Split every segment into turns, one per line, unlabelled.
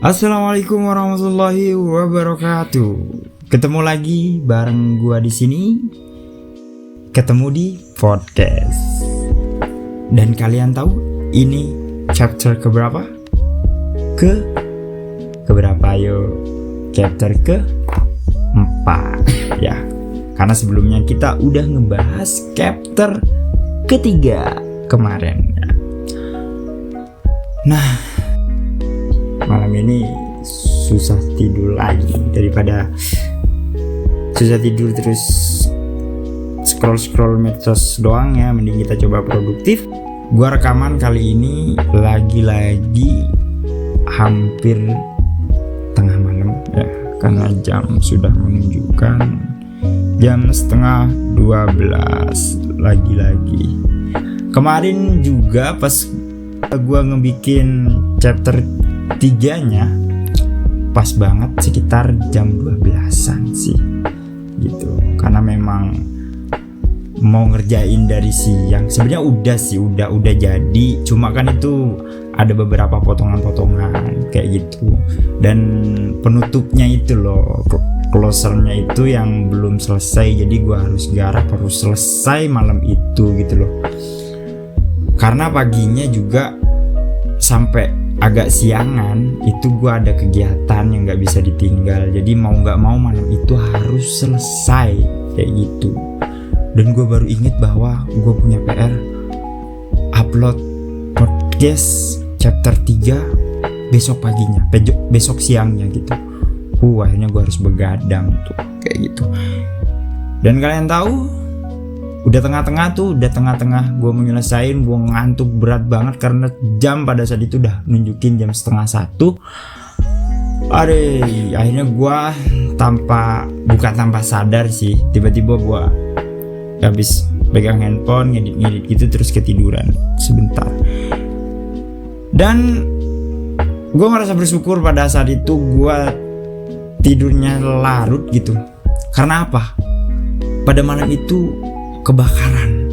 Assalamualaikum warahmatullahi wabarakatuh. Ketemu lagi bareng gua di sini. Ketemu di podcast. Dan kalian tahu ini chapter keberapa? Keberapa yo? Chapter ke-4 ya. Karena sebelumnya kita udah ngebahas chapter ketiga kemarin ya. Nah, malam ini susah tidur lagi. Daripada susah tidur terus scroll medsos doang ya, mending kita coba produktif. Gua rekaman kali ini lagi-lagi hampir tengah malam ya, karena jam sudah menunjukkan jam 11:30 lagi-lagi. Kemarin juga pas gua ngebikin chapter 3-nya pas banget sekitar jam 12-an sih gitu, karena memang mau ngerjain dari siang. Sebenarnya udah jadi, cuma kan itu ada beberapa potongan-potongan kayak gitu, dan penutupnya itu loh, closernya itu yang belum selesai, jadi gua harus selesai malam itu gitu loh. Karena paginya juga sampai agak siangan itu gue ada kegiatan yang nggak bisa ditinggal, jadi mau nggak mau malam itu harus selesai kayak gitu. Dan gue baru inget bahwa gue punya PR upload podcast chapter 3 besok paginya, besok siangnya gitu. Akhirnya gue harus begadang tuh kayak gitu. Dan kalian tahu udah tengah-tengah gue mau nyelesain, gue ngantuk berat banget karena jam pada saat itu udah nunjukin jam 12:30. Akhirnya gue bukan tanpa sadar sih, tiba-tiba gue habis pegang handphone ngedit gitu terus ketiduran sebentar. Dan gue merasa bersyukur pada saat itu gue tidurnya larut gitu. Karena apa? Pada malam itu kebakaran.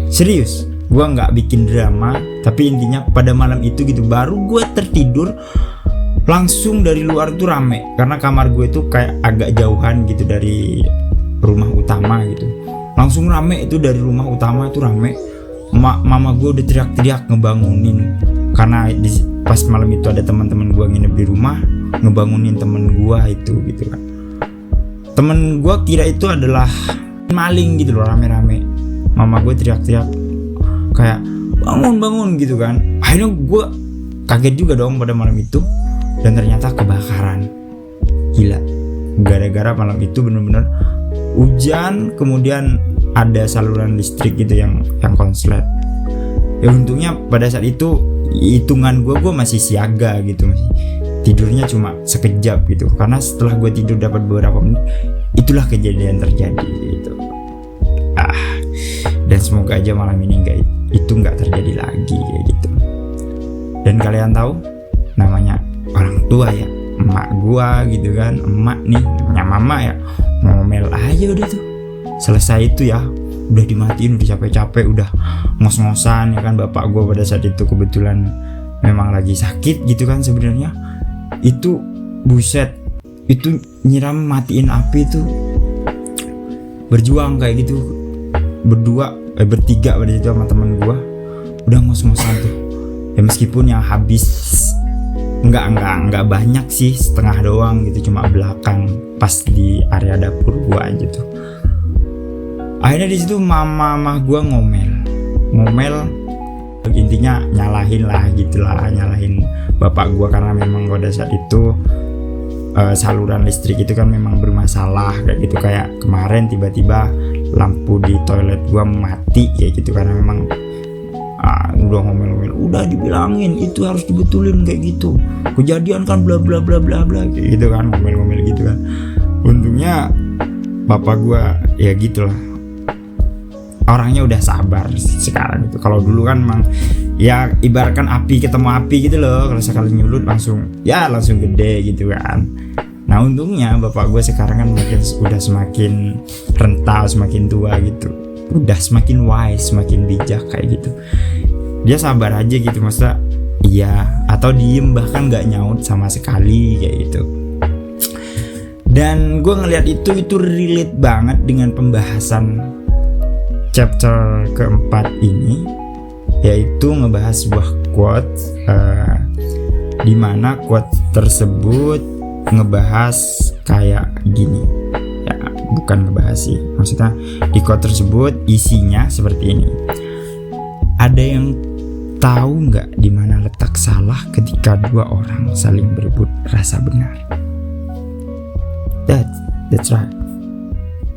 Serius, gue nggak bikin drama, tapi intinya pada malam itu gitu, baru gue tertidur langsung dari luar tuh rame, karena kamar gue itu kayak agak jauhan gitu dari rumah utama gitu. Langsung rame itu, dari rumah utama itu rame. Mama gue udah teriak-teriak ngebangunin, karena pas malam itu ada teman-teman gue nginep di rumah, ngebangunin temen gue itu gitu kan. Temen gue kira itu adalah maling gitu loh, rame-rame. Mama gue teriak-teriak kayak bangun gitu kan. Akhirnya gue kaget juga dong pada malam itu, dan ternyata kebakaran. Gila, gara-gara malam itu bener-bener hujan, kemudian ada saluran listrik gitu yang konslet. Ya untungnya pada saat itu hitungan gue masih siaga gitu, masih tidurnya cuma sekejap gitu, karena setelah gue tidur dapat beberapa menit itulah kejadian terjadi gitu. Dan semoga aja malam ini nggak terjadi lagi kayak gitu. Dan kalian tahu namanya orang tua ya, emak gua gitu kan, emak nih namanya mama ya, ngomel aja udah tuh. Selesai itu ya, udah dimatiin, udah capek-capek, udah ngos-ngosan ya kan. Bapak gua pada saat itu kebetulan memang lagi sakit gitu kan sebenarnya. Itu buset, itu nyiram matiin api itu berjuang kayak gitu, bertiga pada itu sama teman gua, udah ngos-ngosan tuh ya. Meskipun yang habis nggak banyak sih, setengah doang gitu, cuma belakang pas di area dapur gua aja tuh. Akhirnya di situ mama gua ngomel, intinya nyalahin bapak gua, karena memang pada saat itu saluran listrik itu kan memang bermasalah kayak gitu. Kayak kemarin tiba-tiba lampu di toilet gua mati kayak gitu, karena memang udah ngomel-ngomel, udah dibilangin itu harus dibetulin kayak gitu, kejadian kan bla bla bla bla bla kayak gitu kan, ngomel-ngomel gitu kan. Untungnya bapak gua ya gitulah, orangnya udah sabar sekarang gitu. Kalau dulu kan emang ya ibaratkan api ketemu api gitu loh, kalau sekali nyulut langsung gede gitu kan. Nah untungnya bapak gue sekarang kan udah semakin rental, semakin tua gitu, udah semakin wise, semakin bijak kayak gitu. Dia sabar aja gitu, masa iya, atau diem bahkan nggak nyaut sama sekali kayak gitu. Dan gue ngeliat itu relate banget dengan pembahasan chapter keempat ini, yaitu ngebahas sebuah quote, di mana quote tersebut ngebahas kayak gini. Ya, bukan ngebahas sih, maksudnya di quote tersebut isinya seperti ini. Ada yang tahu nggak di mana letak salah ketika dua orang saling berebut rasa benar? That's right.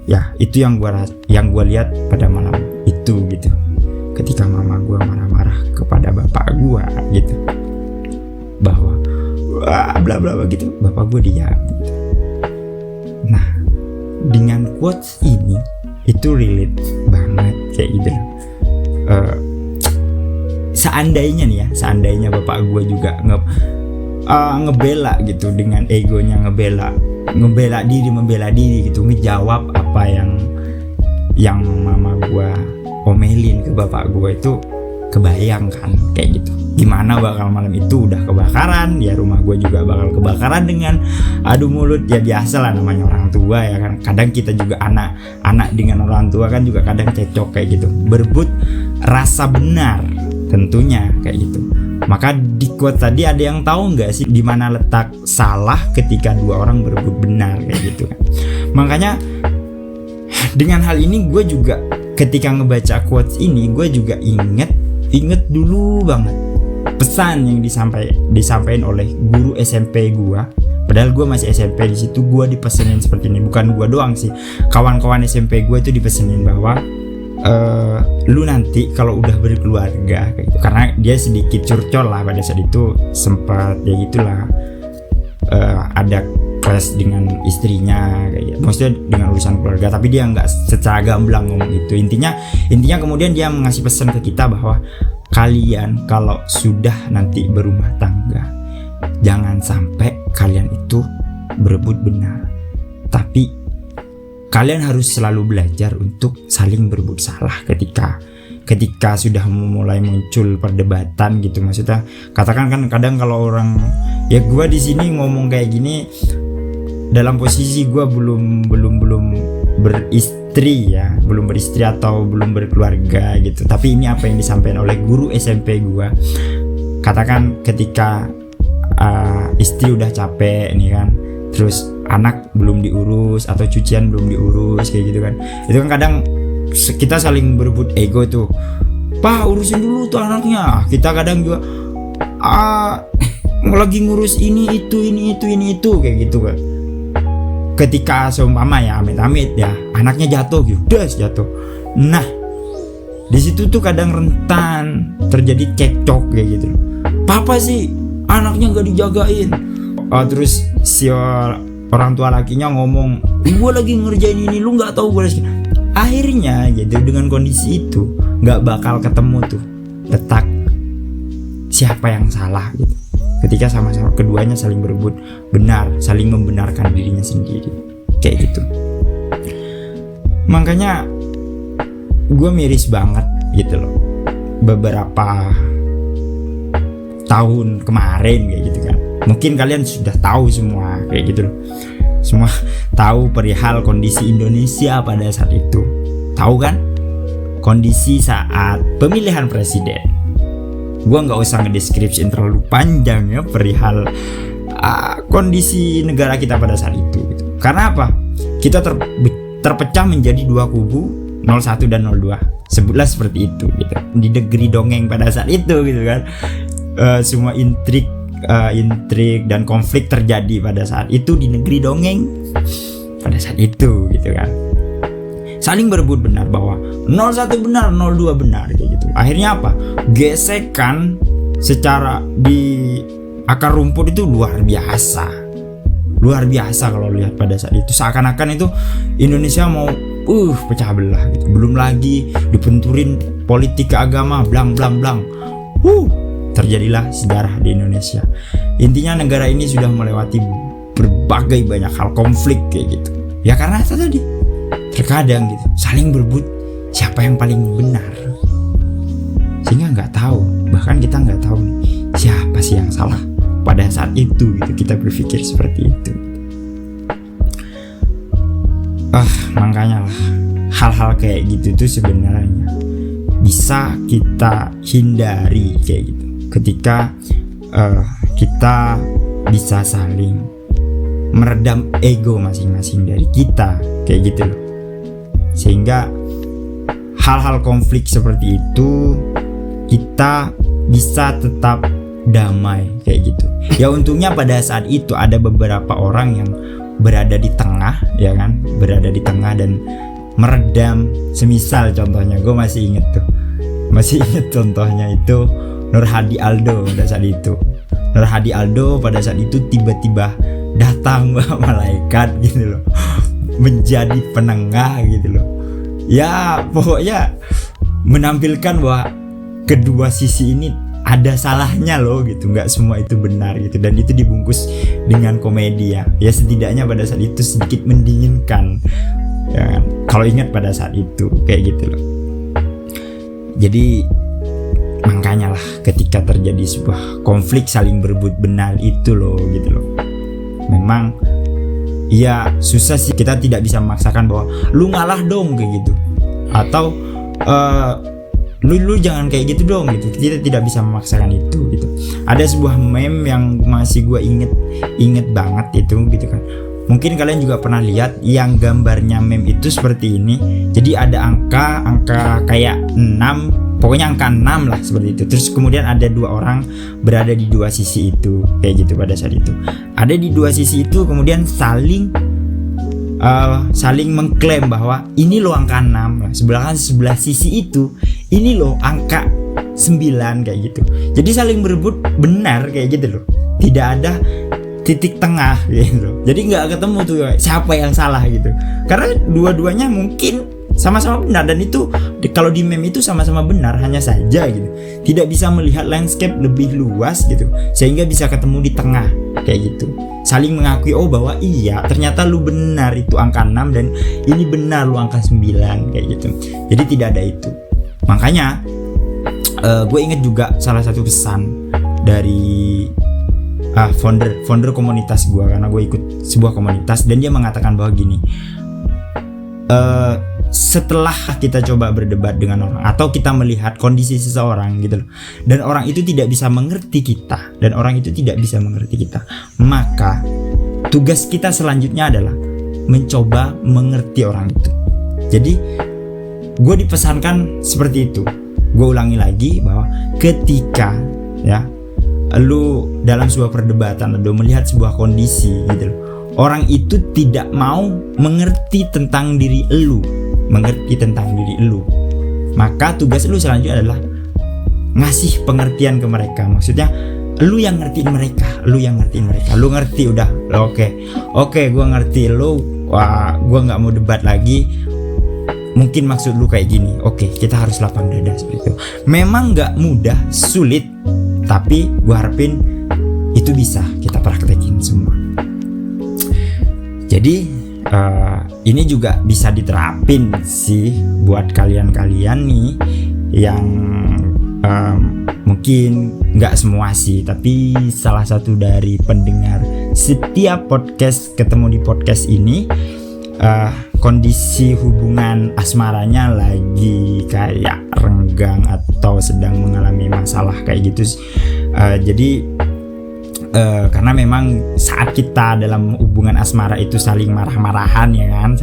Ya, itu yang gua lihat pada malam itu gitu. Ketika mama gua marah-marah kepada bapak gua gitu, bahwa wah bla bla gitu, bapak gua diam gitu. Nah, dengan quotes ini itu relate banget kayak gitu. Seandainya bapak gue juga ngebela gitu, dengan egonya membela diri gitu, ngejawab apa yang mama gue omelin ke bapak gue, itu kebayang kan kayak gitu. Gimana bakal malam itu udah kebakaran, ya rumah gue juga bakal kebakaran dengan adu mulut. Ya biasa lah, namanya orang tua ya kan. Kadang kita juga anak dengan orang tua kan juga kadang cekcok kayak gitu, berebut rasa benar tentunya kayak gitu. Maka di quote tadi, ada yang tahu nggak sih di mana letak salah ketika dua orang berebut benar kayak gitu kan. Makanya dengan hal ini gue juga ketika ngebaca quotes ini, gue juga inget dulu banget pesan yang disampaikan oleh guru SMP gue. Padahal gue masih SMP, di situ gue dipesenin seperti ini. Bukan gue doang sih, kawan-kawan SMP gue itu dipesenin bahwa lu nanti kalau udah berkeluarga kayak gitu, karena dia sedikit curcol lah pada saat itu, sempat ya gitulah, ada clash dengan istrinya kayak gitu. Maksudnya dengan urusan keluarga, tapi dia nggak secara gamblang ngomong gitu. Intinya kemudian dia mengasih pesan ke kita bahwa kalian kalau sudah nanti berumah tangga, jangan sampai kalian itu berebut benar, tapi kalian harus selalu belajar untuk saling berebut salah ketika sudah mulai muncul perdebatan gitu. Maksudnya katakan kan kadang kalau orang, ya gue di sini ngomong kayak gini dalam posisi gue belum beristri ya, belum beristri atau belum berkeluarga gitu. Tapi ini apa yang disampaikan oleh guru SMP gue. Katakan ketika istri udah capek nih kan, terus anak belum diurus atau cucian belum diurus kayak gitu kan. Itu kan kadang kita saling berebut ego tuh. Pak, urusin dulu tuh anaknya. Kita kadang juga lagi ngurus ini itu kayak gitu kan. Ketika seumpama ya amit-amit ya anaknya jatuh gitu, jatuh. Nah, di situ tuh kadang rentan terjadi cekcok kayak gitu. Papa sih anaknya nggak dijagain. Terus si orang tua lakinya ngomong, gue lagi ngerjain ini, lu nggak tahu gue lagi. Akhirnya gitu, dengan kondisi itu nggak bakal ketemu tuh letak siapa yang salah gitu. Ketika sama-sama keduanya saling berebut benar, saling membenarkan dirinya sendiri kayak gitu. Makanya gue miris banget gitu loh, beberapa tahun kemarin kayak gitu kan. Mungkin kalian sudah tahu semua kayak gitu loh. Semua tahu perihal kondisi Indonesia pada saat itu. Tahu kan? Kondisi saat pemilihan presiden. Gua nggak usah ngedeskripsiin terlalu panjang ya perihal kondisi negara kita pada saat itu gitu. Karena apa? Kita terpecah menjadi dua kubu, 01 dan 02. Sebutlah seperti itu gitu. Di negeri dongeng pada saat itu gitu kan. Semua intrik dan konflik terjadi pada saat itu di negeri dongeng pada saat itu gitu kan. Saling berebut benar bahwa 01 benar, 02 benar kayak gitu. Akhirnya apa? Gesekan secara di akar rumput itu luar biasa kalau lihat pada saat itu. Seakan-akan itu Indonesia mau pecah belah gitu. Belum lagi dibenturin politik keagama blang. Terjadilah sejarah di Indonesia. Intinya negara ini sudah melewati berbagai banyak hal konflik kayak gitu. Ya karena tadi terkadang gitu saling berebut siapa yang paling benar, sehingga nggak tahu, bahkan kita nggak tahu siapa sih yang salah pada saat itu gitu, kita berpikir seperti itu. Makanya lah, hal-hal kayak gitu tuh sebenarnya bisa kita hindari kayak gitu ketika kita bisa saling meredam ego masing-masing dari kita kayak gitu loh, sehingga hal-hal konflik seperti itu kita bisa tetap damai kayak gitu. Ya untungnya pada saat itu ada beberapa orang yang berada di tengah, ya kan, berada di tengah dan meredam. Semisal contohnya, gue masih inget contohnya itu Nur Hadi Aldo pada saat itu. Nur Hadi Aldo pada saat itu tiba-tiba datang malaikat gitu loh, menjadi penengah gitu loh. Ya pokoknya menampilkan bahwa kedua sisi ini ada salahnya loh gitu, nggak semua itu benar gitu, dan itu dibungkus dengan komedi ya setidaknya pada saat itu sedikit mendinginkan ya kan? Kalau ingat pada saat itu kayak gitu loh. Jadi makanya lah ketika terjadi sebuah konflik saling berebut benar itu loh gitu loh, memang ya susah sih, kita tidak bisa memaksakan bahwa lu ngalah dong kayak gitu, atau lu jangan kayak gitu dong gitu. Kita tidak bisa memaksakan itu gitu. Ada sebuah meme yang masih gue inget banget itu gitu kan. Mungkin kalian juga pernah lihat yang gambarnya meme itu seperti ini. Jadi ada angka kayak 6, pokoknya angka 6 lah seperti itu. Terus kemudian ada dua orang berada di dua sisi itu kayak gitu pada saat itu. Ada di dua sisi itu kemudian saling mengklaim bahwa ini loh angka 6, sebelah sisi itu ini loh angka 9 kayak gitu. Jadi saling berebut benar kayak gitu loh, tidak ada titik tengah gitu. Jadi nggak ketemu tuh siapa yang salah gitu, karena dua-duanya mungkin sama-sama benar, dan itu kalau di meme itu sama-sama benar, hanya saja gitu tidak bisa melihat landscape lebih luas gitu sehingga bisa ketemu di tengah kayak gitu, saling mengakui bahwa iya ternyata lu benar itu angka 6 dan ini benar lu angka 9 kayak gitu. Jadi tidak ada itu. Makanya gue inget juga salah satu pesan dari founder komunitas gue, karena gue ikut sebuah komunitas, dan dia mengatakan bahwa gini, setelah kita coba berdebat dengan orang atau kita melihat kondisi seseorang gitu loh, dan orang itu tidak bisa mengerti kita, maka tugas kita selanjutnya adalah mencoba mengerti orang itu. Jadi gue dipesankan seperti itu. Gue ulangi lagi bahwa ketika ya lu dalam sebuah perdebatan, lu melihat sebuah kondisi gitu loh, orang itu tidak mau mengerti tentang diri lu, maka tugas lu selanjutnya adalah ngasih pengertian ke mereka. Maksudnya lu yang ngertiin mereka. Lu ngerti udah, oke, gue ngerti lu. Wah, gue nggak mau debat lagi. Mungkin maksud lu kayak gini. Oke, kita harus lapang dada seperti itu. Memang nggak mudah, sulit, tapi gue harapin itu bisa kita praktekin semua. Jadi ini juga bisa diterapin sih buat kalian-kalian nih yang mungkin nggak semua sih, tapi salah satu dari pendengar setiap podcast ketemu di podcast ini kondisi hubungan asmaranya lagi kayak renggang atau sedang mengalami masalah kayak gitu. Jadi karena memang saat kita dalam hubungan asmara itu saling marah-marahan ya kan,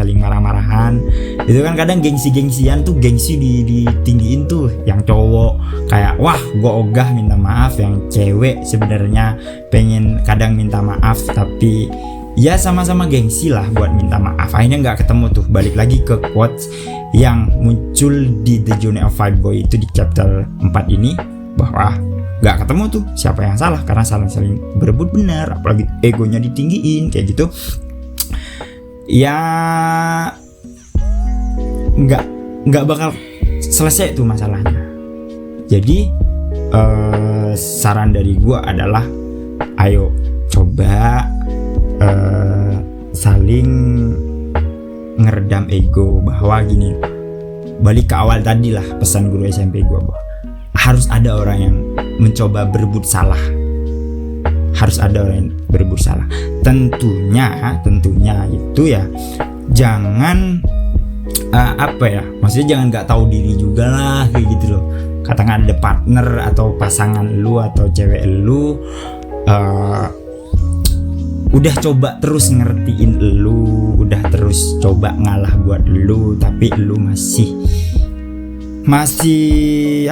itu kan kadang gengsi-gengsian tuh, gengsi ditinggiin tuh, yang cowok kayak wah gue ogah minta maaf, yang cewek sebenarnya pengen kadang minta maaf tapi ya sama-sama gengsi lah buat minta maaf. Akhirnya nggak ketemu tuh. Balik lagi ke quotes yang muncul di The Journey of Fight Boy itu di chapter 4 ini, bahwa nggak ketemu tuh siapa yang salah karena saling berebut benar, apalagi egonya ditinggiin kayak gitu. Ya nggak bakal selesai tuh masalahnya. Jadi saran dari gue adalah ayo coba saling ngeredam ego, bahwa gini, balik ke awal tadi lah pesan guru SMP gue, bahwa harus ada orang yang mencoba berbuat salah. Harus ada orang yang berbuat salah. Tentunya itu ya jangan maksudnya jangan nggak tahu diri juga lah kayak gitu loh. Katakan ada partner atau pasangan lu atau cewek lu udah coba terus ngertiin lu, udah terus coba ngalah buat lu, tapi lu masih masih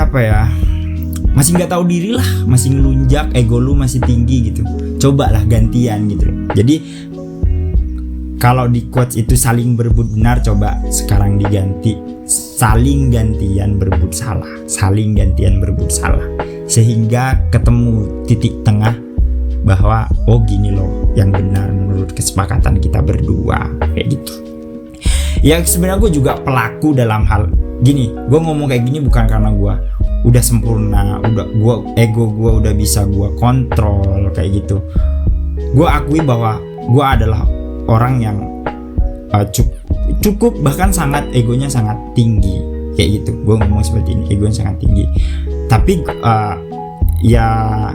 nggak tahu diri lah, masih ngelunjak, ego lu masih tinggi gitu. Cobalah gantian gitu loh. Jadi kalau di quotes itu saling berebut benar, coba sekarang diganti saling gantian berebut salah, sehingga ketemu titik tengah bahwa gini loh yang benar menurut kesepakatan kita berdua, kayak gitu. Ya sebenarnya gue juga pelaku dalam hal gini. Gue ngomong kayak gini bukan karena gue udah sempurna, ego gue udah bisa gue kontrol kayak gitu. Gue akui bahwa gue adalah orang yang cukup bahkan sangat egonya sangat tinggi kayak gitu. Gue ngomong seperti ini, egonya sangat tinggi. Tapi ya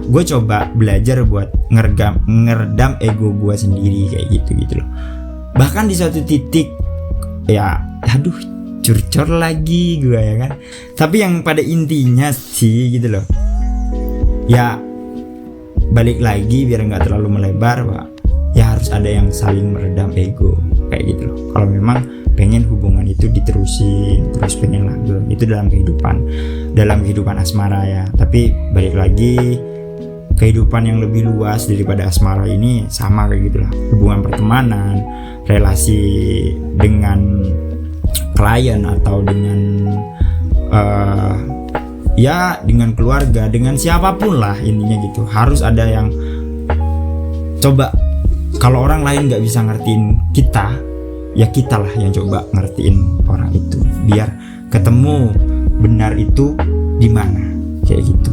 gue coba belajar buat ngeredam ego gue sendiri kayak gitu loh. Bahkan di suatu titik ya curcor lagi gue ya kan. Tapi yang pada intinya sih gitu loh, ya balik lagi biar nggak terlalu melebar, Pak, ya harus ada yang saling meredam ego kayak gitu loh. Kalau memang pengen hubungan itu diterusin, terus pengen langgeng itu dalam kehidupan asmara ya. Tapi balik lagi, kehidupan yang lebih luas daripada asmara ini sama kayak gitulah. Hubungan pertemanan, relasi dengan klien atau dengan dengan keluarga, dengan siapapun lah intinya gitu. Harus ada yang coba. Kalau orang lain nggak bisa ngertiin kita, ya kita lah yang coba ngertiin orang itu biar ketemu benar itu di mana kayak gitu.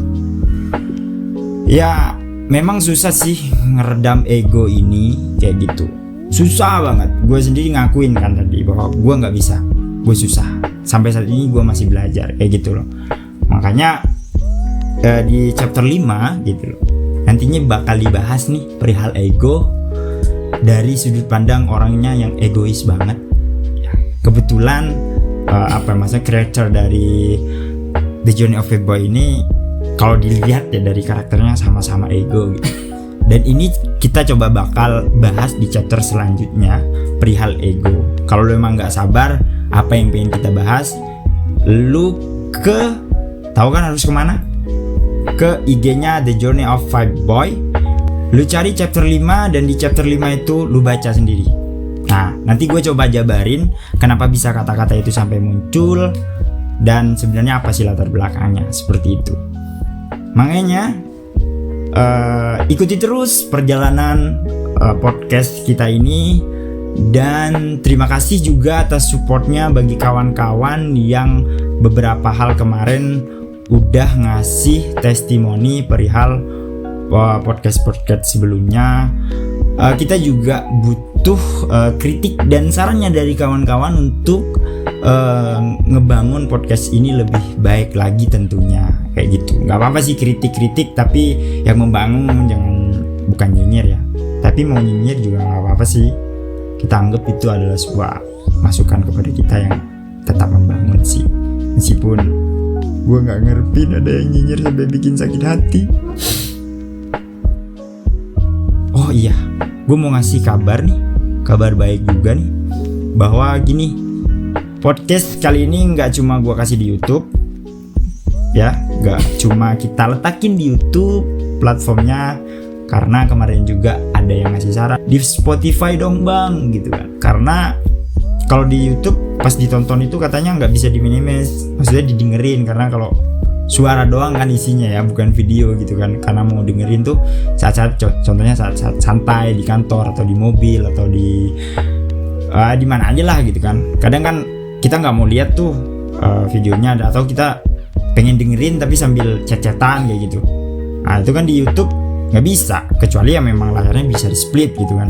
Ya memang susah sih ngeredam ego ini kayak gitu, susah banget. Gue sendiri ngakuin kan tadi bahwa gue nggak bisa, gue susah. Sampai saat ini gue masih belajar kayak gitu loh. Makanya di chapter 5 gitu loh, nantinya bakal dibahas nih perihal ego dari sudut pandang orangnya yang egois banget ya. Kebetulan creator dari The Journey of a Boy ini kalau dilihat ya dari karakternya sama-sama ego gitu. Dan ini kita coba bakal bahas di chapter selanjutnya perihal ego. Kalau lu emang gak sabar apa yang pengen kita bahas, lu tahu kan harus kemana? Ke IG-nya The Journey of a Boy. Lu cari chapter 5 dan di chapter 5 itu lu baca sendiri. Nah, nanti gue coba jabarin kenapa bisa kata-kata itu sampai muncul dan sebenarnya apa sih latar belakangnya, seperti itu. Makanya ikuti terus perjalanan podcast kita ini, dan terima kasih juga atas supportnya bagi kawan-kawan yang beberapa hal kemarin udah ngasih testimoni perihal podcast sebelumnya. Kita juga butuh kritik dan sarannya dari kawan-kawan untuk ngebangun podcast ini lebih baik lagi tentunya kayak gitu. Nggak apa-apa sih kritik-kritik, tapi yang membangun, bukan nyinyir ya. Tapi mau nyinyir juga nggak apa-apa sih. Kita anggap itu adalah sebuah masukan kepada kita yang tetap membangun sih. Meskipun gue nggak ngerti ada yang nyinyir sampai bikin sakit hati. Oh iya, gue mau ngasih kabar baik juga nih, bahwa gini, podcast kali ini nggak cuma gue kasih di YouTube, ya, nggak cuma kita letakin di YouTube platformnya, karena kemarin juga ada yang ngasih saran di Spotify dong bang, gitu kan, karena kalau di YouTube pas ditonton itu katanya nggak bisa diminimis, maksudnya didengerin, karena kalau suara doang kan isinya ya, bukan video gitu kan. Karena mau dengerin tuh saat-saat, contohnya saat-saat santai di kantor atau di mobil atau di mana aja lah gitu kan. Kadang kan kita nggak mau lihat tuh videonya, atau kita pengen dengerin tapi sambil chat-chatan kayak gitu. Nah itu kan di YouTube nggak bisa, kecuali ya memang layarnya bisa di split gitu kan.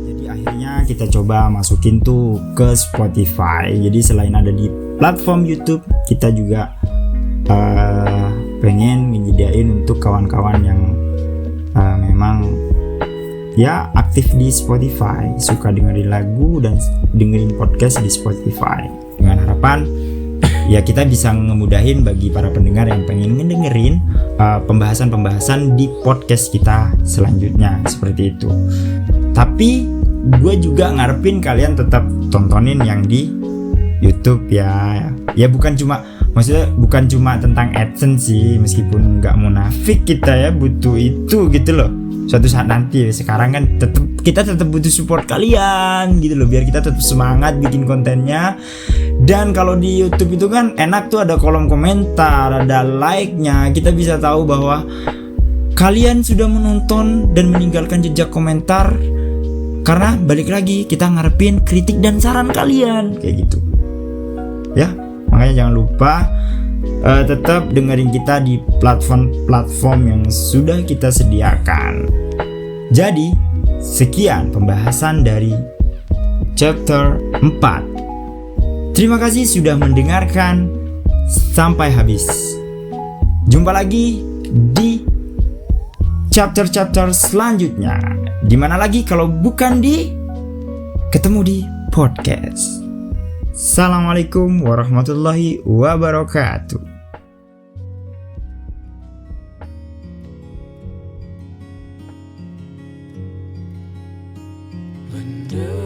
Jadi akhirnya kita coba masukin tuh ke Spotify. Jadi selain ada di platform YouTube, kita juga pengen nyediain untuk kawan-kawan yang memang ya aktif di Spotify, suka dengerin lagu dan dengerin podcast di Spotify, dengan harapan ya kita bisa ngemudahin bagi para pendengar yang pengen ngedengerin pembahasan-pembahasan di podcast kita selanjutnya, seperti itu. Tapi gue juga ngarepin kalian tetap tontonin yang di YouTube ya maksudnya bukan cuma tentang AdSense sih, meskipun nggak munafik kita ya butuh itu gitu loh suatu saat nanti. Sekarang kan kita tetap butuh support kalian gitu loh, biar kita tetap semangat bikin kontennya. Dan kalau di YouTube itu kan enak tuh, ada kolom komentar, ada like-nya, kita bisa tahu bahwa kalian sudah menonton dan meninggalkan jejak komentar, karena balik lagi kita ngarepin kritik dan saran kalian kayak gitu ya. Makanya jangan lupa tetap dengerin kita di platform-platform yang sudah kita sediakan. Jadi sekian pembahasan dari chapter 4. Terima kasih sudah mendengarkan sampai habis. Jumpa lagi di chapter-chapter selanjutnya. Dimana lagi kalau bukan ketemu di podcast. Assalamualaikum warahmatullahi wabarakatuh.
Benda